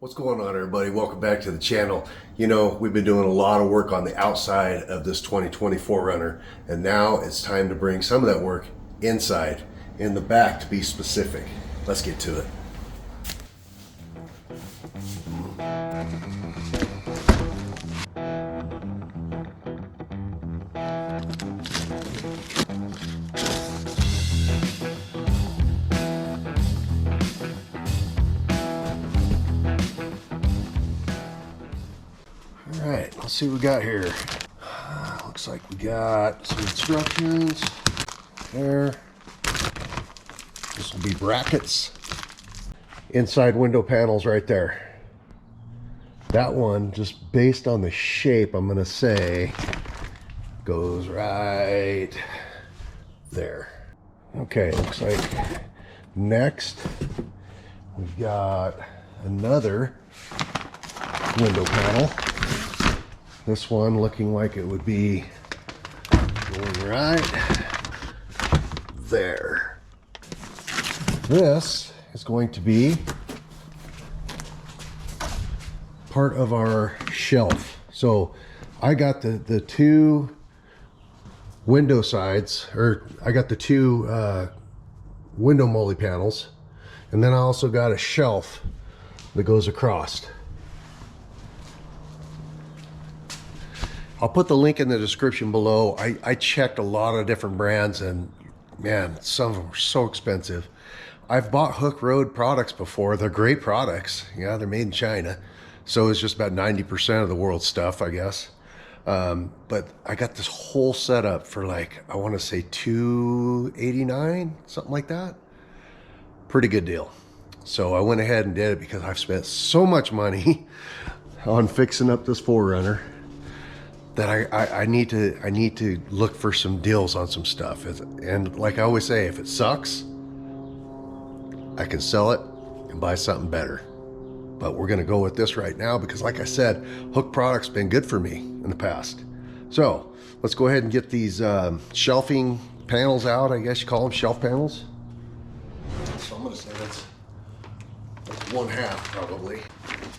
What's going on, everybody? Welcome back to the channel. You know, we've been doing a lot of work on the outside of this 2024 Runner, and now it's time to bring some of that work inside, in the back to be specific. Let's get to it. All right, let's see what we got here. Looks like we got some instructions there. This will be brackets. Inside window panels right there. That one, just based on the shape, I'm gonna say, goes right there. Okay, looks like next we've got another window panel. This one looking like it would be going right there. This is going to be part of our shelf. So I got the two window sides, or I got the two window Molle panels, and then I also got a shelf that goes across. I'll put the link in the description below. I checked a lot of different brands, and man, some of them are so expensive. I've bought Hooke Road products before. They're great products. Yeah, they're made in China. So it's just about 90% of the world's stuff, I guess. But I got this whole setup for, like, I want to say $289, something like that. Pretty good deal. So I went ahead and did it because I've spent so much money on fixing up this 4Runner that I need to look for some deals on some stuff. And like I always say, if it sucks, I can sell it and buy something better. But we're gonna go with this right now because, like I said, Hooke product's been good for me in the past. So let's go ahead and get these shelving panels out. I guess you call them shelf panels. So I'm gonna say that's one half probably.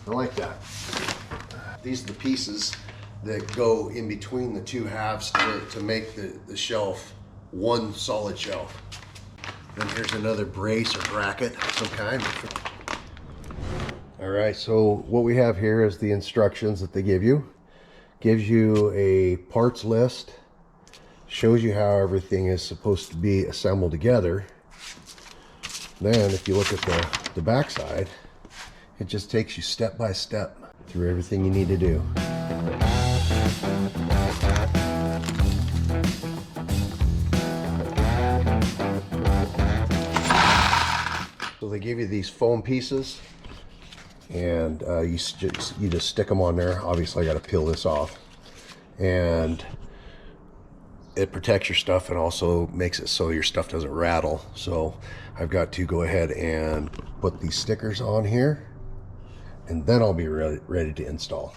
I like that. These are the pieces that go in between the two halves to make the shelf one solid shelf. Then here's another brace or bracket of some kind. All right, so what we have here is the instructions that they give you. Gives you a parts list, shows you how everything is supposed to be assembled together. Then if you look at the back side, it just takes you step by step through everything you need to do. So they give you these foam pieces, and you just stick them on there. Obviously I got to peel this off, and it protects your stuff and also makes it so your stuff doesn't rattle. So I've got to go ahead and put these stickers on here, and then I'll be ready to install.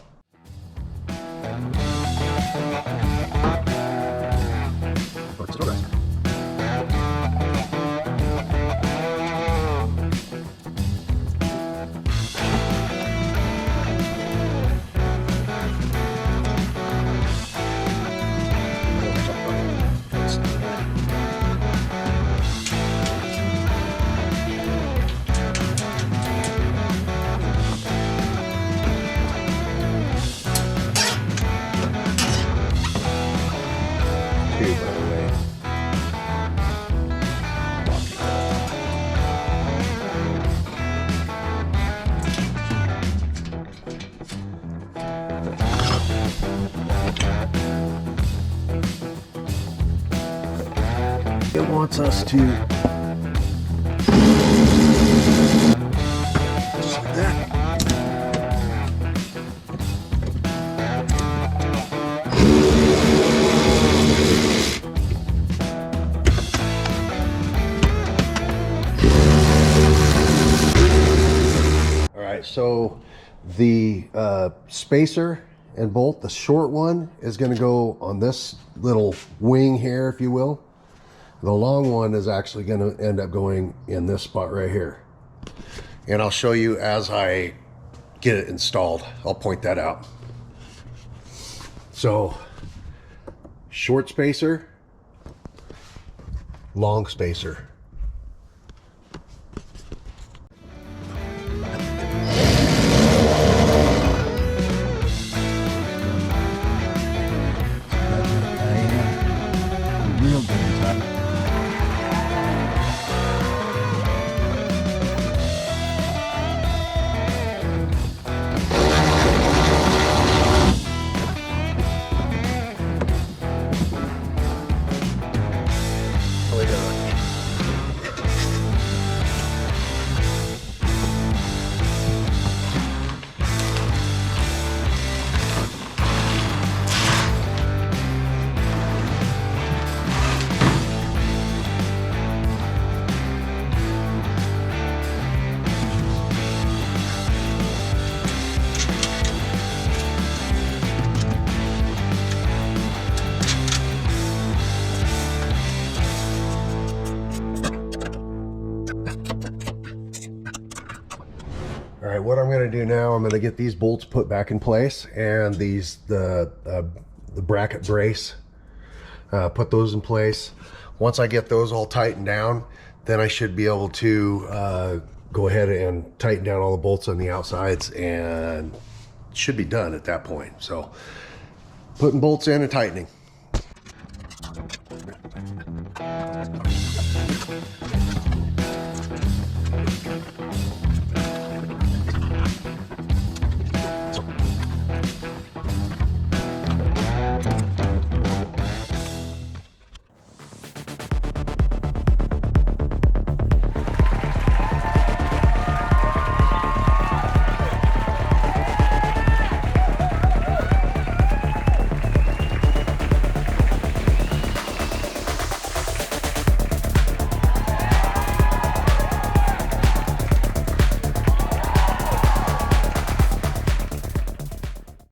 It wants us to just like that. All right, so the spacer and bolt, the short one is going to go on this little wing here, if you will. The long one is actually going to end up going in this spot right here. And I'll show you as I get it installed. I'll point that out. So short spacer, long spacer. All right, what I'm going to do now, I'm going to get these bolts put back in place, and the bracket brace, put those in place. Once I get those all tightened down, then I should be able to go ahead and tighten down all the bolts on the outsides, and it should be done at that point. So putting bolts in and tightening.